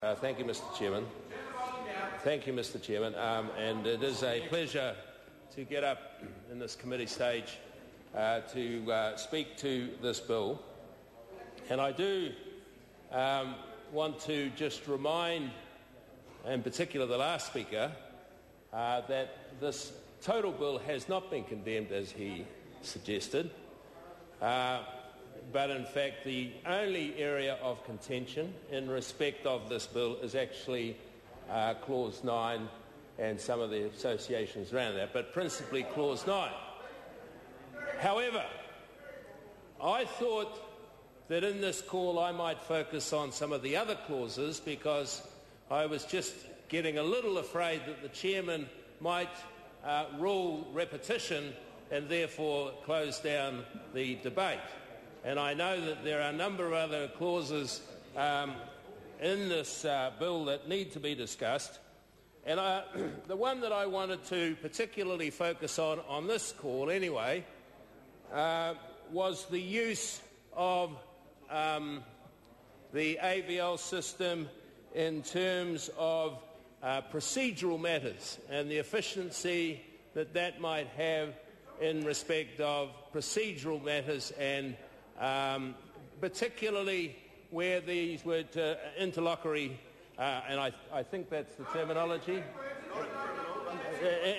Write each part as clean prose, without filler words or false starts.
Thank you, Mr. Chairman. Thank you, Mr. Chairman. And it is a pleasure to get up in this committee stage to speak to this bill. And I do want to just remind, in particular the last speaker, that this total bill has not been condemned as he suggested, but in fact the only area of contention in respect of this bill is actually Clause 9 and some of the associations around that, but principally Clause 9. However, I thought that in this call I might focus on some of the other clauses because I was just getting a little afraid that the chairman might rule repetition and therefore close down the debate. And I know that there are a number of other clauses in this bill that need to be discussed. And the one that I wanted to particularly focus on this call anyway, was the use of the AVL system in terms of procedural matters and the efficiency that that might have in respect of procedural matters and particularly where these were interlocutory, and I think that's the terminology,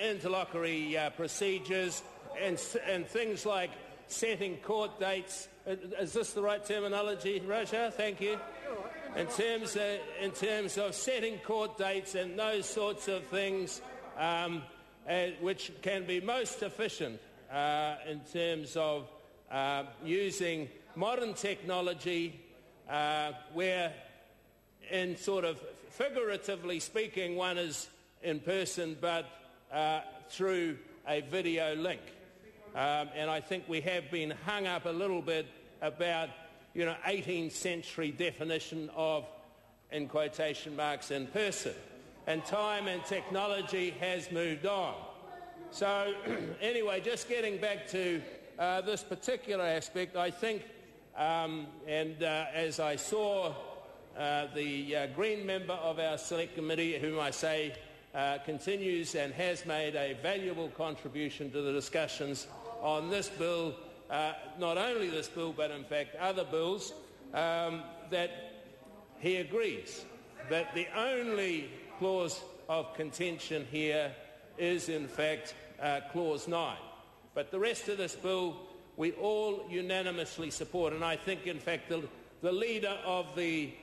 interlocutory procedures and things like setting court dates. Is this the right terminology, Roger? Thank you. In terms of setting court dates and those sorts of things, which can be most efficient in terms of using modern technology, where, in sort of figuratively speaking, one is in person, but through a video link. And I think we have been hung up a little bit about, 18th century definition of, in quotation marks, in person. And time and technology has moved on. So anyway, just getting back to this particular aspect, I think, as I saw the Green member of our Select Committee, whom I say continues and has made a valuable contribution to the discussions on this bill, not only this bill but in fact other bills, that he agrees that the only clause of contention here is in fact Clause 9. But the rest of this bill we all unanimously support, and I think in fact the leader of the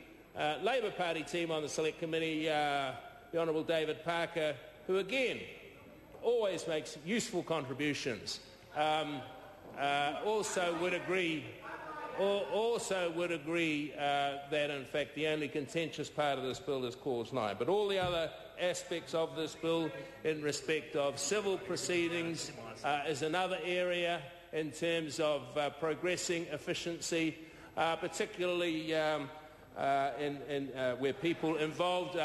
Labour Party team on the Select Committee, the Honourable David Parker, who again always makes useful contributions, also would agree that in fact the only contentious part of this bill is Clause 9. But all the other aspects of this bill in respect of civil proceedings is another area in terms of progressing efficiency, particularly where people involved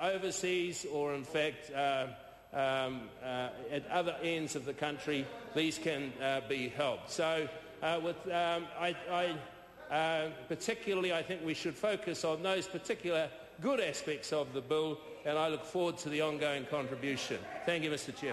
overseas or in fact at other ends of the country, these can be helped. So particularly I think we should focus on those particular good aspects of the bill, and I look forward to the ongoing contribution. Thank you, Mr. Chairman.